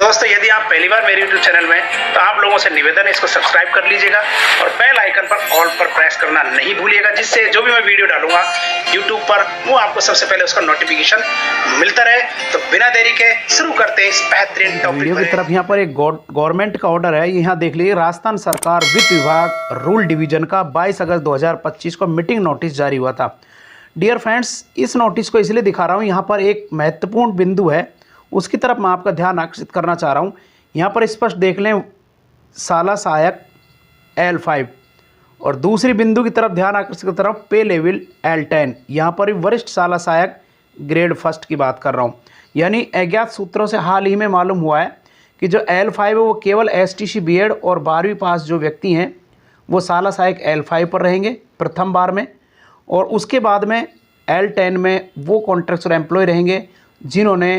दोस्तों, यदि आप पहली बार मेरे YouTube चैनल में तो आप लोगों से निवेदन है इसको सब्सक्राइब कर लीजिएगा और बेल आइकन पर ऑल पर प्रेस करना नहीं भूलिएगा, जिससे जो भी मैं वीडियो डालूंगा YouTube पर वो आपको सबसे पहले उसका नोटिफिकेशन मिलता रहे। तो बिना देरी के शुरू करते हैं इस बेहतरीन टॉपिक वीडियो की तरफ। यहाँ पर एक गवर्नमेंट का ऑर्डर है, यहाँ देख लीजिए। राजस्थान सरकार वित्त विभाग रूल डिवीजन का 22 अगस्त 2025 को मीटिंग नोटिस जारी हुआ था। डियर फ्रेंड्स, इस नोटिस को इसलिए दिखा रहा हूँ, यहाँ पर एक महत्वपूर्ण बिंदु है, उसकी तरफ मैं आपका ध्यान आकर्षित करना चाह रहा हूँ। यहाँ पर स्पष्ट देख लें, साला सहायक L5, और दूसरी बिंदु की तरफ ध्यान आकर्षित कर रहा हूँ, पे लेवल L10। यहाँ पर भी वरिष्ठ साला सहायक ग्रेड फर्स्ट की बात कर रहा हूँ। यानी अज्ञात सूत्रों से हाल ही में मालूम हुआ है कि जो L5 है वो केवल STC बीएड और 12वीं पास जो व्यक्ति हैं वो साला सहायक L5 पर रहेंगे प्रथम बार में, और उसके बाद में L10 में वो कॉन्ट्रैक्चुअल एम्प्लॉय रहेंगे जिन्होंने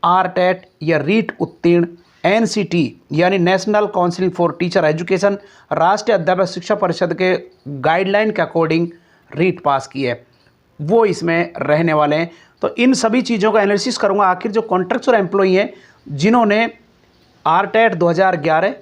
RTET या रीट उत्तीर्ण NCT यानी national council for teacher education राष्ट्रीय अध्यापक शिक्षा परिषद के गाइडलाइन के अकॉर्डिंग रीट पास की है, वो इसमें रहने वाले हैं। तो इन सभी चीज़ों का एनालिसिस करूंगा। आखिर जो कॉन्ट्रैक्चुअल एम्प्लॉई हैं जिन्होंने RTET 2011,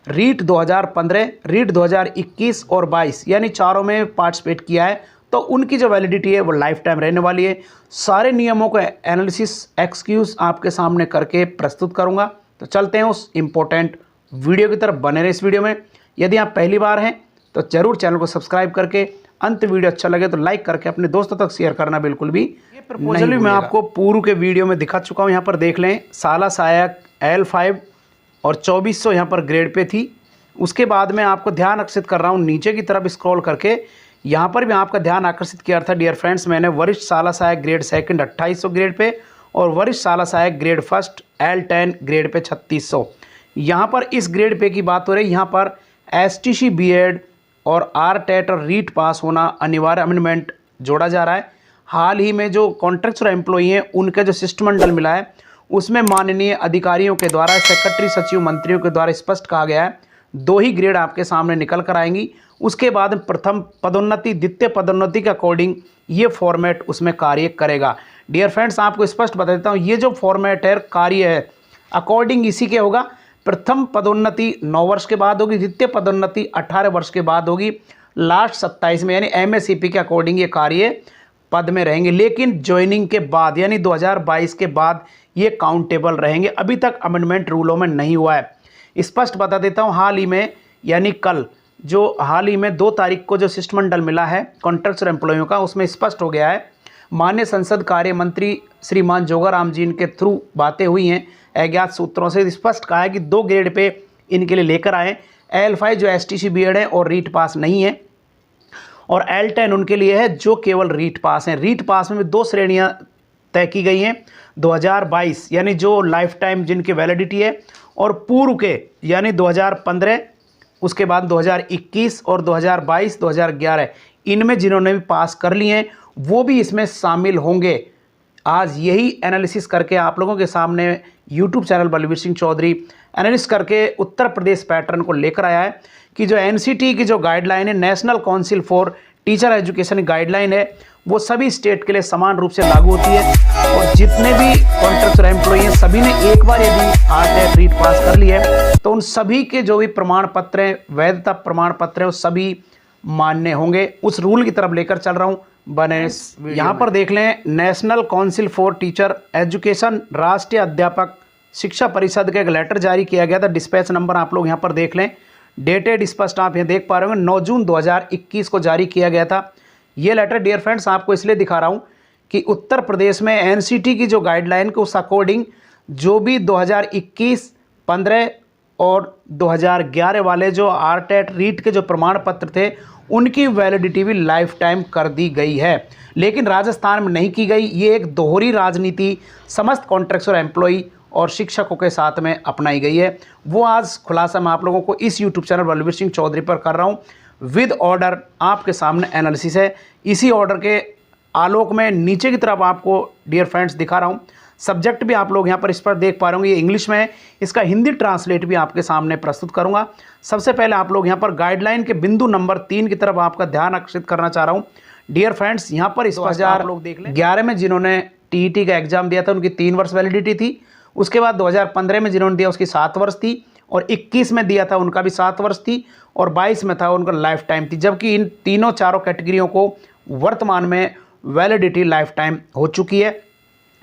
रीट 2015, रीट 2021 और 22 यानी चारों में पार्टिसिपेट किया है, तो उनकी जो वैलिडिटी है वो लाइफ टाइम रहने वाली है। सारे नियमों का एनालिसिस एक्सक्यूज आपके सामने करके प्रस्तुत करूंगा। तो चलते हैं उस इम्पोर्टेंट वीडियो की तरफ, बने रहे इस वीडियो में। यदि आप पहली बार हैं तो जरूर चैनल को सब्सक्राइब करके, अंत वीडियो अच्छा लगे तो लाइक करके अपने दोस्तों तक शेयर करना बिल्कुल भी ये प्रपोजल भी मैं आपको पूर्व के वीडियो में दिखा चुका हूँ। यहाँ पर देख लें, साला सहायक L5 और 2400 यहाँ पर ग्रेड पे थी। उसके बाद में आपको ध्यान आकर्षित कर रहा हूँ नीचे की तरफ स्क्रॉल करके, यहाँ पर भी आपका ध्यान आकर्षित किया था डियर फ्रेंड्स। मैंने वरिष्ठ साला सहायक ग्रेड सेकंड 2800 ग्रेड पे और वरिष्ठ साला सहायक grade first L10 grade pay 3600। यहाँ पर इस ग्रेड पे की बात हो रही है। यहाँ पर STC बीएड और RTET और रीट पास होना अनिवार्य अमेंडमेंट जोड़ा जा रहा है। हाल ही में जो कॉन्ट्रैक्चुअल एम्प्लॉई हैं उनका जो शिष्टमंडल मिला है उसमें माननीय अधिकारियों के द्वारा, सेक्रेटरी सचिव मंत्रियों के द्वारा स्पष्ट कहा गया है 2 ही ग्रेड आपके सामने निकल कर आएंगी। उसके बाद प्रथम पदोन्नति, द्वितीय पदोन्नति के अकॉर्डिंग ये फॉर्मेट उसमें कार्य करेगा। डियर फ्रेंड्स, आपको स्पष्ट बता देता हूँ, ये जो फॉर्मेट है कार्य है अकॉर्डिंग इसी के होगा। प्रथम पदोन्नति 9 वर्ष के बाद होगी, द्वितीय पदोन्नति 18 वर्ष के बाद होगी, लास्ट 27 में यानी MACP के अकॉर्डिंग ये कार्य पद में रहेंगे। लेकिन ज्वाइनिंग के बाद यानी 2022 के बाद ये काउंटेबल रहेंगे। अभी तक अमेंडमेंट रूलों में नहीं हुआ है। स्पष्ट बता देता हूँ, हाल ही में यानी कल जो हाल ही में 2 तारीख को जो शिष्टमंडल मिला है कॉन्ट्रैक्चुअल एम्प्लॉयों का, उसमें स्पष्ट हो गया है, माननीय संसद कार्य मंत्री श्रीमान जोगाराम जी इनके थ्रू बातें हुई हैं, अज्ञात सूत्रों से स्पष्ट कहा है कि 2 ग्रेड पे इनके लिए लेकर आए। L5 जो STC बीएड है और रीट पास नहीं है, और L10 उनके लिए है जो केवल रीट पास हैं। रीट पास में 2 श्रेणियां तय की गई हैं, 2022 यानी जो लाइफ टाइम जिनकी वैलिडिटी है, और पूर्व के यानी 2015, उसके बाद 2021 और 2022, 2011 इनमें जिन्होंने भी पास कर लिए हैं वो भी इसमें शामिल होंगे। आज यही एनालिसिस करके आप लोगों के सामने YouTube channel Balvir Singh Chaudhary analysis करके उत्तर प्रदेश पैटर्न को लेकर आया है कि जो NCT की जो गाइडलाइन है, national council for teacher education guideline है, वो सभी स्टेट के लिए समान रूप से लागू होती है। और जितने भी कॉन्ट्रैक्चुअल एम्प्लॉई हैं सभी ने एक बार यदि RTET रीट पास कर लिया है तो उन सभी के जो भी प्रमाण पत्र हैं, वैधता प्रमाण पत्र हैं, वो सभी मान्य होंगे। उस रूल की तरफ लेकर चल रहा हूँ, बने यहाँ पर देख लें, national council for teacher education राष्ट्रीय अध्यापक शिक्षा परिषद का एक लेटर जारी किया गया था। डिस्पैच नंबर आप लोग यहाँ पर देख लें, डेटेड स्पष्ट आप यहाँ देख पा रहे होंगे, 9 जून 2021 को जारी किया गया था। ये लेटर डियर फ्रेंड्स आपको इसलिए दिखा रहा हूँ कि उत्तर प्रदेश में NCT की जो गाइडलाइन के उस अकॉर्डिंग जो भी 2021, 15 और 2011 वाले जो RTET रीट के जो प्रमाण पत्र थे उनकी वैलिडिटी भी लाइफ टाइम कर दी गई है, लेकिन राजस्थान में नहीं की गई। ये एक दोहरी राजनीति समस्त कॉन्ट्रैक्चुअल एम्प्लॉई और शिक्षकों के साथ में अपनाई गई है। वो आज खुलासा मैं आप लोगों को इस YouTube चैनल बलवीर सिंह चौधरी पर कर रहा हूँ। विद ऑर्डर आपके सामने एनालिसिस है। इसी ऑर्डर के आलोक में नीचे की तरफ आपको डियर फ्रेंड्स दिखा रहा हूँ। सब्जेक्ट भी आप लोग यहाँ पर इस पर देख पा रहे होंगे, ये इंग्लिश में है, इसका हिंदी ट्रांसलेट भी आपके सामने प्रस्तुत करूँगा। सबसे पहले आप लोग यहाँ पर गाइडलाइन के बिंदु नंबर 3 की तरफ आपका ध्यान आकर्षित करना चाह रहा हूँ। डियर फ्रेंड्स, यहाँ पर इस 2011 में जिन्होंने TET का एग्जाम दिया था उनकी 3 वर्ष वैलिडिटी थी। उसके बाद 2015 में जिन्होंने दिया उसकी 7 वर्ष थी, और 21 में दिया था उनका भी 7 वर्ष थी, और 22 में था उनका लाइफ टाइम थी। जबकि इन तीनों चारों कैटेगरियों को वर्तमान में वैलिडिटी लाइफ टाइम हो चुकी है।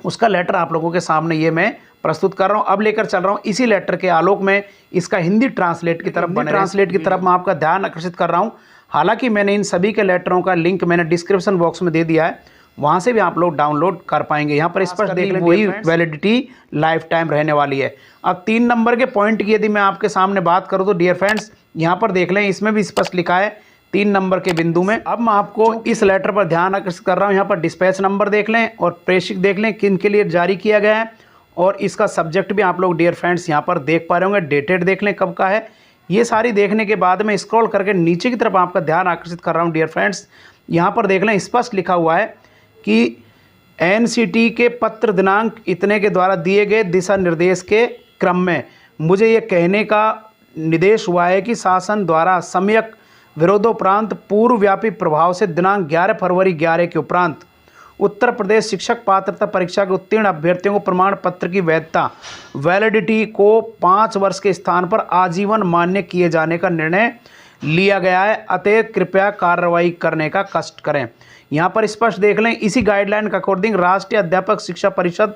उसका लेटर आप लोगों के सामने ये मैं प्रस्तुत कर रहा हूँ। अब लेकर चल रहा हूँ इसी लेटर के आलोक में इसका हिंदी ट्रांसलेट की तरफ मैं आपका ध्यान आकर्षित कर रहा हूँ। हालांकि मैंने इन सभी के लेटरों का लिंक मैंने डिस्क्रिप्शन बॉक्स में दे दिया है, वहाँ से भी आप लोग डाउनलोड कर पाएंगे। यहाँ पर स्पष्ट देख लें वही वैलिडिटी लाइफ टाइम रहने वाली है। अब 3 नंबर के पॉइंट की यदि मैं आपके सामने बात करूँ तो डियर फ्रेंड्स, यहाँ पर देख लें, इसमें भी स्पष्ट लिखा है 3 नंबर के बिंदु में। अब मैं आपको इस लेटर पर ध्यान आकर्षित कर रहा हूँ। यहाँ पर डिस्पैच नंबर देख लें और प्रेषक देख लें किन के लिए जारी किया गया है, और इसका सब्जेक्ट भी आप लोग डियर फ्रेंड्स यहाँ पर देख पा रहे होंगे। डेटेड देख लें कब का है। ये सारी देखने के बाद में स्क्रॉल करके नीचे की तरफ आपका ध्यान आकर्षित कर रहा हूँ डियर फ्रेंड्स। यहाँ पर देख लें स्पष्ट लिखा हुआ है कि एनसीटी के पत्र दिनांक इतने के द्वारा दिए गए दिशा निर्देश के क्रम में मुझे ये कहने का निर्देश हुआ है कि शासन द्वारा सम्यक विरोधोपरांत पूर्वव्यापी प्रभाव से दिनांक 11 फरवरी 11 के उपरांत उत्तर प्रदेश शिक्षक पात्रता परीक्षा के उत्तीर्ण अभ्यर्थियों को प्रमाण पत्र की वैधता वैलिडिटी को 5 वर्ष के स्थान पर आजीवन मान्य किए जाने का निर्णय लिया गया है। अतः कृपया कार्रवाई करने का कष्ट करें। यहाँ पर स्पष्ट देख लें इसी गाइडलाइन के अकॉर्डिंग राष्ट्रीय अध्यापक शिक्षा परिषद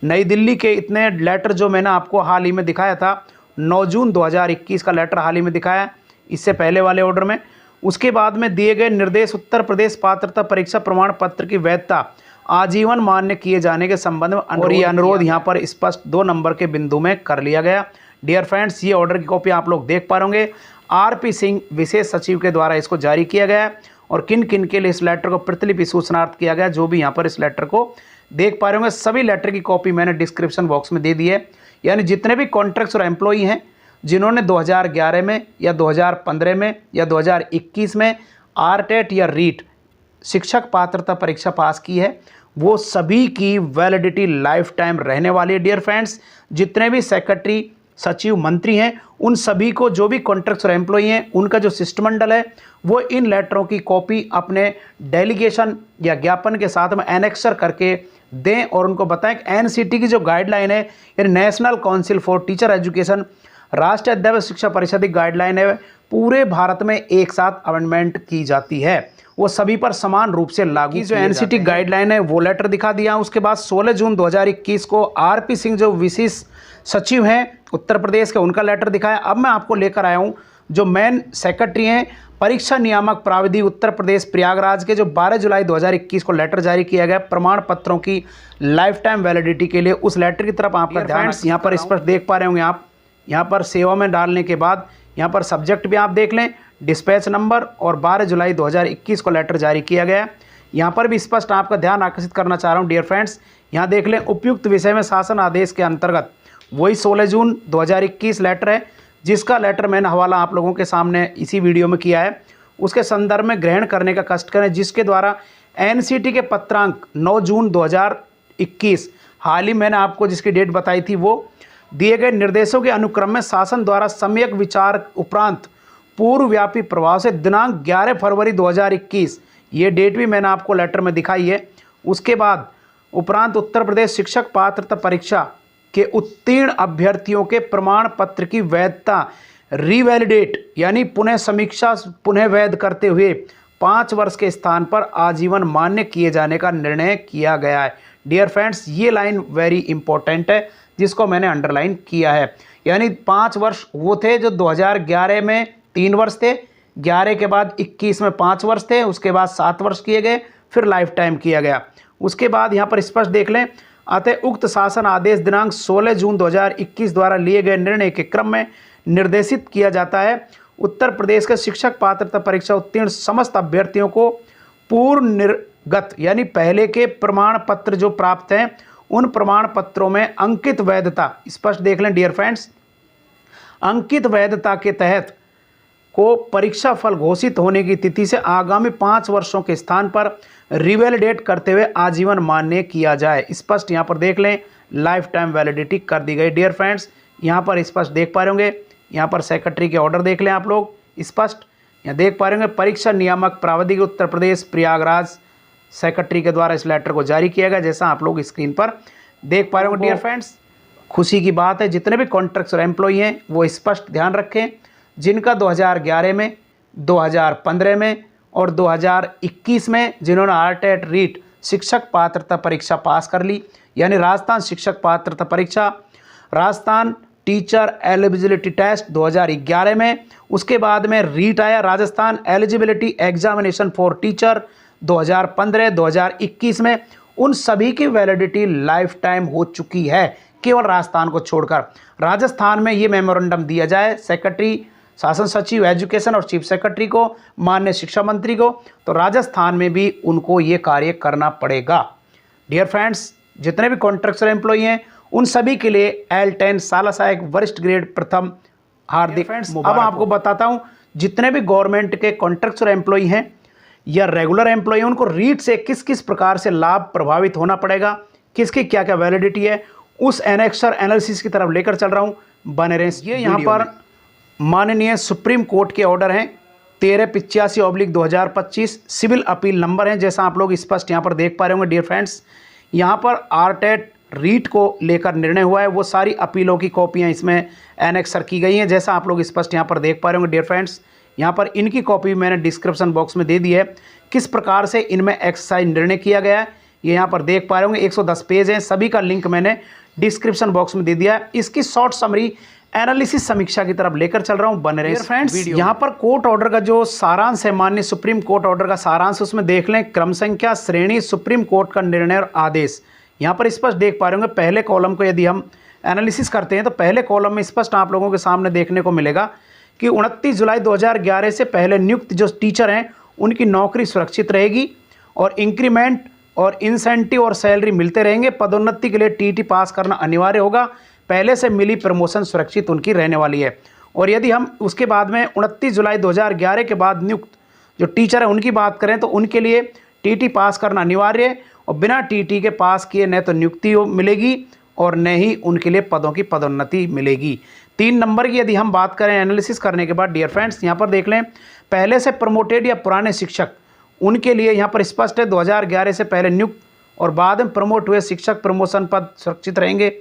नई दिल्ली के इतने लेटर जो मैंने आपको हाल ही में दिखाया था, 9 जून 2021 का लेटर हाल ही में दिखाया, इससे पहले वाले ऑर्डर में। उसके बाद में दिए गए निर्देश उत्तर प्रदेश पात्रता परीक्षा प्रमाण पत्र की वैधता आजीवन मान्य किए जाने के संबंध में और ये अनुरोध यहाँ पर स्पष्ट 2 नंबर के बिंदु में कर लिया गया। डियर फ्रेंड्स, ये ऑर्डर की कॉपी आप लोग देख पा रहे होंगे। आरपी सिंह विशेष सचिव के द्वारा इसको जारी किया गया है, और किन किन के लिए इस लेटर को प्रतिलिपि सूचनार्थ किया गया जो भी यहाँ पर इस लेटर को देख पा रहे होंगे। सभी लेटर की कॉपी मैंने डिस्क्रिप्शन बॉक्स में दे दी है। यानी जितने भी कॉन्ट्रैक्ट्स और एम्प्लॉई हैं जिन्होंने 2011 में या 2015 में या 2021 में आरटेट या रीट शिक्षक पात्रता परीक्षा पास की है, वो सभी की वैलिडिटी लाइफ टाइम रहने वाली है। डियर फ्रेंड्स, जितने भी सेक्रेटरी सचिव मंत्री हैं उन सभी को, जो भी कॉन्ट्रैक्ट्स और एम्प्लॉई हैं, उनका जो शिष्टमंडल है वो इन लेटरों की कॉपी अपने डेलीगेशन या ज्ञापन के साथ में एनेक्सर करके दें, और उनको बताएं कि एनसीटी की जो गाइडलाइन है, यानी national council for teacher education, राष्ट्रीय अध्यापक शिक्षा परिषद की गाइडलाइन है, पूरे भारत में एक साथ अमेंडमेंट की जाती है, वो सभी पर समान रूप से लागू। जो एनसीटी गाइडलाइन है वो लेटर दिखा दिया। उसके बाद 16 जून 2021 को आरपी सिंह जो विशेष सचिव हैं उत्तर प्रदेश के, उनका लेटर दिखाया। अब मैं आपको लेकर आया हूँ जो मेन सेक्रेटरी हैं परीक्षा नियामक प्राविधि उत्तर प्रदेश प्रयागराज के, जो 12 जुलाई 2021 को लेटर जारी किया गया प्रमाण पत्रों की लाइफ टाइम वैलिडिटी के लिए। उस लेटर की तरफ आपका ध्यान यहाँ पर स्पष्ट देख पा रहे होंगे आप। यहाँ पर सेवा में डालने के बाद यहाँ पर सब्जेक्ट भी आप देख लें, डिस्पैच नंबर, और 12 जुलाई 2021 को लेटर जारी किया गया। यहाँ पर भी स्पष्ट आपका ध्यान आकर्षित करना चाह रहा हूँ डियर फ्रेंड्स। यहाँ देख लें उपयुक्त विषय में शासन आदेश के अंतर्गत वही 16 जून 2021 लेटर है, जिसका लेटर मैंने हवाला आप लोगों के सामने इसी वीडियो में किया है। उसके संदर्भ में ग्रहण करने का कष्ट करें, जिसके द्वारा एनसीटी के पत्रांक 9 जून 2021 हाल ही मैंने आपको जिसकी डेट बताई थी, वो दिए गए निर्देशों के अनुक्रम में शासन द्वारा सम्यक विचार उपरांत पूर्वव्यापी प्रभाव से दिनांक 11 फरवरी 2021, ये डेट भी मैंने आपको लेटर में दिखाई है। उसके बाद उपरांत उत्तर प्रदेश शिक्षक पात्रता परीक्षा के उत्तीर्ण अभ्यर्थियों के प्रमाण पत्र की वैधता रीवैलिडेट यानी पुनः समीक्षा पुनः वैध करते हुए 5 वर्ष के स्थान पर आजीवन मान्य किए जाने का निर्णय किया गया है। डियर फ्रेंड्स, ये लाइन वेरी इंपॉर्टेंट है जिसको मैंने अंडरलाइन किया है। यानी 5 वर्ष वो थे जो 2011 में 3 वर्ष थे, 11 के बाद 21 में 5 वर्ष थे, उसके बाद 7 वर्ष किए गए, फिर लाइफ टाइम किया गया। उसके बाद यहाँ पर स्पष्ट देख लें, अतः उक्त शासन आदेश दिनांक 16 जून 2021 द्वारा लिए गए निर्णय के क्रम में निर्देशित किया जाता है उत्तर प्रदेश के शिक्षक पात्रता परीक्षा उत्तीर्ण समस्त अभ्यर्थियों को पूर्व निर्गत यानी पहले के प्रमाण पत्र जो प्राप्त हैं उन प्रमाण पत्रों में अंकित वैधता, स्पष्ट देख लें डियर फ्रेंड्स, अंकित वैधता के तहत को परीक्षा फल घोषित होने की तिथि से आगामी 5 वर्षों के स्थान पर रिवैलिडेट करते हुए आजीवन मान्य किया जाए। स्पष्ट यहाँ पर देख लें, लाइफ टाइम वैलिडिटी कर दी गई। डियर फ्रेंड्स, यहाँ पर स्पष्ट देख पा रहे होंगे, यहाँ पर सेक्रेटरी के ऑर्डर देख लें आप लोग, स्पष्ट यहाँ देख पा रहे होंगे परीक्षा नियामक प्रावधान उत्तर प्रदेश प्रयागराज सेक्रेटरी के द्वारा इस लेटर को जारी किया गया, जैसा आप लोग स्क्रीन पर देख पा रहे होंगे। डियर फ्रेंड्स, खुशी की बात है, जितने भी कॉन्ट्रैक्चुअल एम्प्लॉई हैं वो स्पष्ट ध्यान रखें, जिनका 2011 में, 2015 में और 2021 में जिन्होंने आरटेट रीट शिक्षक पात्रता परीक्षा पास कर ली, यानी राजस्थान शिक्षक पात्रता परीक्षा, राजस्थान टीचर एलिजिबिलिटी टेस्ट 2011 में, उसके बाद में रीट आया Rajasthan eligibility examination for teacher 2015-2021 में, उन सभी की वैलिडिटी लाइफ टाइम हो चुकी है, केवल राजस्थान को छोड़कर। राजस्थान में ये मेमोरेंडम दिया जाए सेक्रेटरी, शासन सचिव एजुकेशन और चीफ सेक्रेटरी को, माननीय शिक्षा मंत्री को, तो राजस्थान में भी उनको ये कार्य करना पड़ेगा। डियर फ्रेंड्स, जितने भी कॉन्ट्रैक्चुअल एम्प्लॉई हैं उन सभी के लिए L10 साला सहायक वरिष्ठ ग्रेड प्रथम हार्दिक मुबारक। अब आपको बताता हूं, जितने भी गवर्नमेंट के कॉन्ट्रैक्चुअल एम्प्लॉई हैं या रेगुलर एम्प्लॉई हैं, उनको रीट से किस किस प्रकार से लाभ प्रभावित होना पड़ेगा, किसकी क्या क्या वैलिडिटी है, उस एनेक्सर एनालिसिस की तरफ लेकर चल रहा हूं। बने रहें। ये यहाँ पर माननीय सुप्रीम कोर्ट के ऑर्डर हैं 1385/2025 सिविल अपील नंबर हैं, जैसा आप लोग स्पष्ट यहाँ पर देख पा रहे होंगे। डियर फ्रेंड्स, यहाँ पर आरटेट रीट को लेकर निर्णय हुआ है, वो सारी अपीलों की कॉपियाँ इसमें एनेक्सर की गई हैं, जैसा आप लोग स्पष्ट यहाँ पर देख पा रहे होंगे। डियर फ्रेंड्स, यहाँ पर इनकी कॉपी मैंने डिस्क्रिप्शन बॉक्स में दे दी है, किस प्रकार से इनमें एक्सरसाइज निर्णय किया गया है ये यहाँ पर देख पा रहे होंगे। 110 पेज हैं, सभी का लिंक मैंने डिस्क्रिप्शन बॉक्स में दे दिया है। इसकी शॉर्ट समरी एनालिसिस समीक्षा की तरफ लेकर चल रहा हूं। बने रहे फ्रेंड्स। यहाँ पर कोर्ट ऑर्डर का जो सारांश है, माननीय सुप्रीम कोर्ट ऑर्डर का सारांश, उसमें देख लें क्रम संख्या, श्रेणी, सुप्रीम कोर्ट का निर्णय और आदेश। यहाँ पर स्पष्ट देख पा रहे होंगे, पहले कॉलम को यदि हम एनालिसिस करते हैं तो पहले कॉलम में स्पष्ट आप लोगों के सामने देखने को मिलेगा कि 29 जुलाई 2011 से पहले नियुक्त जो टीचर हैं उनकी नौकरी सुरक्षित रहेगी और इंक्रीमेंट और इंसेंटिव और सैलरी मिलते रहेंगे। पदोन्नति के लिए टीटी पास करना अनिवार्य होगा, पहले से मिली प्रमोशन सुरक्षित उनकी रहने वाली है। और यदि हम उसके बाद में 29 जुलाई 2011 के बाद नियुक्त जो टीचर है उनकी बात करें तो उनके लिए टीटी पास करना अनिवार्य है और बिना टीटी के पास किए न तो नियुक्ति मिलेगी और न ही उनके लिए पदों की पदोन्नति मिलेगी। 3 नंबर की यदि हम बात करें एनालिसिस करने के बाद, डियर फ्रेंड्स, यहाँ पर देख लें, पहले से प्रमोटेड या पुराने शिक्षक उनके लिए यहाँ पर स्पष्ट है 2011 से पहले नियुक्त और बाद में प्रमोट हुए शिक्षक प्रमोशन पद सुरक्षित रहेंगे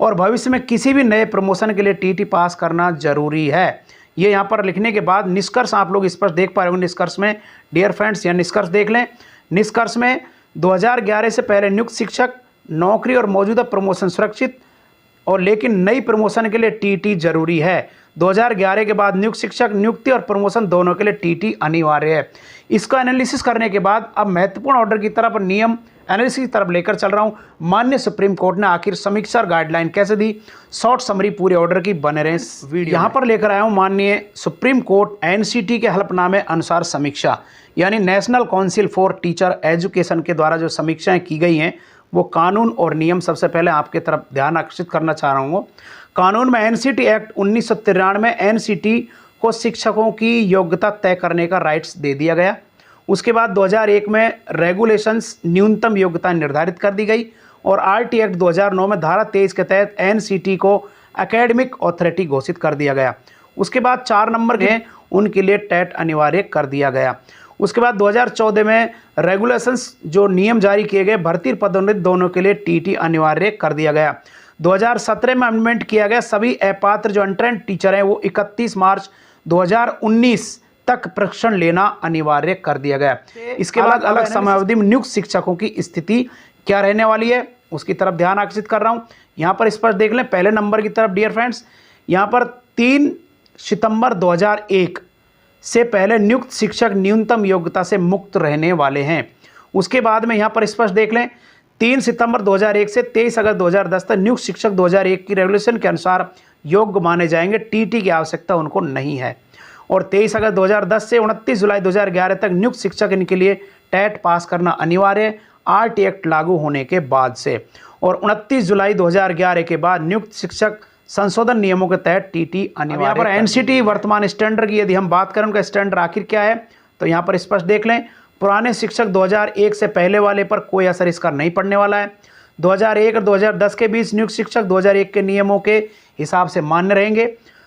और भविष्य में किसी भी नए प्रमोशन के लिए टीटी पास करना जरूरी है। ये यहाँ पर लिखने के बाद निष्कर्ष आप लोग स्पष्ट देख पा रहे होंगे। निष्कर्ष में डियर फ्रेंड्स, यहाँ निष्कर्ष देख लें। निष्कर्ष में 2011 से पहले नियुक्त शिक्षक नौकरी और मौजूदा प्रमोशन सुरक्षित और लेकिन नई प्रमोशन के लिए टीटी जरूरी है। 2011 के बाद नियुक्त शिक्षक नियुक्ति और प्रमोशन दोनों के लिए टीटी अनिवार्य है। इसका एनालिसिस करने के बाद अब महत्वपूर्ण ऑर्डर की तरफ नियम एनालिसिस की तरफ लेकर चल रहा हूं। माननीय सुप्रीम कोर्ट ने आखिर समीक्षा और गाइडलाइन कैसे दी, शॉर्ट समरी पूरे ऑर्डर की। बने रहे वीडियो यहाँ पर लेकर आया हूं माननीय सुप्रीम कोर्ट एनसीटी के हल्फनामे अनुसार समीक्षा, यानी national council for teacher education के द्वारा जो समीक्षाएं की गई हैं वो कानून और नियम सबसे पहले आपके तरफ ध्यान आकर्षित करना चाह रहा हूँ। कानून में एनसीटी एक्ट 1993 में एनसीटी को शिक्षकों की योग्यता तय करने का राइट्स दे दिया गया। उसके बाद 2001 में रेगुलेशंस न्यूनतम योग्यता निर्धारित कर दी गई और आरटी एक्ट 2009 में धारा 23 के तहत एनसीटी को एकेडमिक ऑथोरिटी घोषित कर दिया गया। उसके बाद 4 नंबर के उनके लिए टेट अनिवार्य कर दिया गया। उसके बाद 2014 में रेगुलेशंस जो नियम जारी किए गए भर्ती पदोन्नति दोनों के लिए टीटी अनिवार्य कर दिया गया। 2017 में अमेंडमेंट किया गया, सभी अपात्र जो अनट्रेंड टीचर हैं वो 31 मार्च 2019 तक प्रशिक्षण लेना अनिवार्य कर दिया गया। इसके बाद अलग अलग समयावधि में नियुक्त शिक्षकों की स्थिति क्या रहने वाली है उसकी तरफ ध्यान आकर्षित कर रहा हूं। यहाँ पर स्पष्ट देख लें पहले नंबर की तरफ डियर फ्रेंड्स, यहाँ पर 3 सितंबर 2001 से पहले नियुक्त शिक्षक न्यूनतम योग्यता से मुक्त रहने वाले हैं। उसके बाद में यहाँ पर स्पष्ट देख लें 3 सितंबर 2001 से 23 अगस्त 2010 तक नियुक्त शिक्षक 2001 की रेगुलेशन के अनुसार योग्य माने जाएंगे, टीटी की आवश्यकता उनको नहीं है। और 23 अगस्त 2010 से 29 जुलाई 2011 तक नियुक्त शिक्षक इनके लिए टेट पास करना अनिवार्य आरटी एक्ट लागू होने के बाद से। और 29 जुलाई 2011 के बाद नियुक्त शिक्षक संशोधन नियमों के तहत टीटी अनिवार्य। यहाँ पर एनसीटी वर्तमान स्टैंडर्ड की यदि हम बात करें उनका स्टैंडर्ड आखिर क्या है तो यहाँ पर स्पष्ट देख लें, पुराने शिक्षक 2001 से पहले वाले पर कोई असर इसका नहीं पड़ने वाला है। 2001 और 2010 के बीच नियुक्त शिक्षक 2001 के नियमों के हिसाब से मान्य रहेंगे।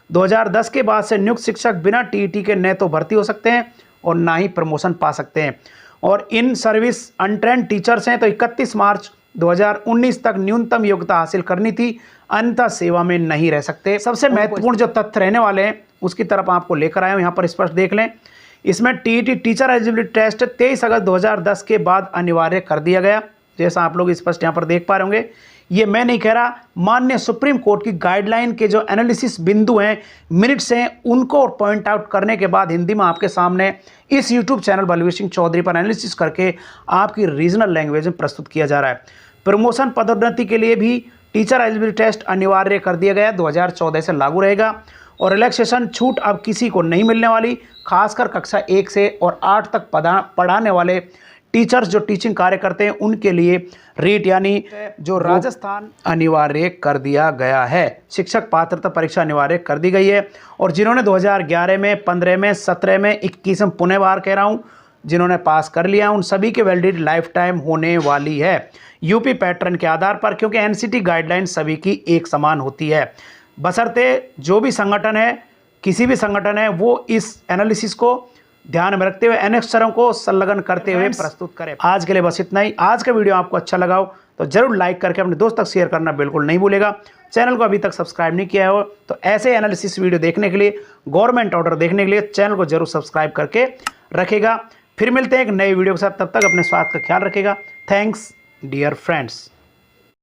2010 के बाद से नियुक्त शिक्षक बिना टीटी के न तो भर्ती हो सकते हैं और ना ही प्रमोशन पा सकते हैं। और इन सर्विस अनट्रेंड टीचर्स हैं तो 31 मार्च 2019 तक न्यूनतम योग्यता हासिल करनी थी, अन्यथा सेवा में नहीं रह सकते। सबसे महत्वपूर्ण जो तथ्य रहने वाले हैं उसकी तरफ आपको लेकर आया हूँ, यहाँ पर स्पष्ट देख लें। इसमें टीईटी टीचर एलिजिबिलिटी टेस्ट 23 अगस्त 2010 के बाद अनिवार्य कर दिया गया, जैसा आप लोग स्पष्ट यहाँ पर देख पा रहे होंगे। ये मैं नहीं कह रहा, माननीय सुप्रीम कोर्ट की गाइडलाइन के जो एनालिसिस बिंदु हैं, मिनट्स हैं, उनको पॉइंट आउट करने के बाद हिंदी में आपके सामने इस यूट्यूब चैनल बलवीर सिंह चौधरी पर एनालिसिस करके आपकी रीजनल लैंग्वेज में प्रस्तुत किया जा रहा है। प्रमोशन पदोन्नति के लिए भी टीचर एलिजिबिलिटी टेस्ट अनिवार्य कर दिया गया, 2014 से लागू रहेगा। और रिलैक्सेशन छूट अब किसी को नहीं मिलने वाली, खासकर कक्षा 1 से और 8 तक पढ़ाने वाले टीचर्स जो टीचिंग कार्य करते हैं उनके लिए रीट यानी जो राजस्थान अनिवार्य कर दिया गया है। शिक्षक पात्रता परीक्षा अनिवार्य कर दी गई है। और जिन्होंने 2011 में, 15 में, 17 में, 21 में, पुनः बार कह रहा हूँ, जिन्होंने पास कर लिया उन सभी की वैलिडिटी लाइफ टाइम होने वाली है यूपी पैटर्न के आधार पर, क्योंकि एनसीटी गाइडलाइन सभी की एक समान होती है। बशर्ते जो भी संगठन है, किसी भी संगठन है, वो इस एनालिसिस को ध्यान में रखते हुए अनेक्षरों को संलग्न करते हुए प्रस्तुत करें। आज के लिए बस इतना ही। आज का वीडियो आपको अच्छा लगा हो तो जरूर लाइक करके अपने दोस्त तक शेयर करना बिल्कुल नहीं भूलेगा। चैनल को अभी तक सब्सक्राइब नहीं किया हो तो ऐसे एनालिसिस वीडियो देखने के लिए, गवर्नमेंट ऑर्डर देखने के लिए चैनल को जरूर सब्सक्राइब करके रखेगा। फिर मिलते हैं एक नए वीडियो के साथ, तब तक अपने स्वास्थ्य का ख्याल रखेगा। Thanks dear friends.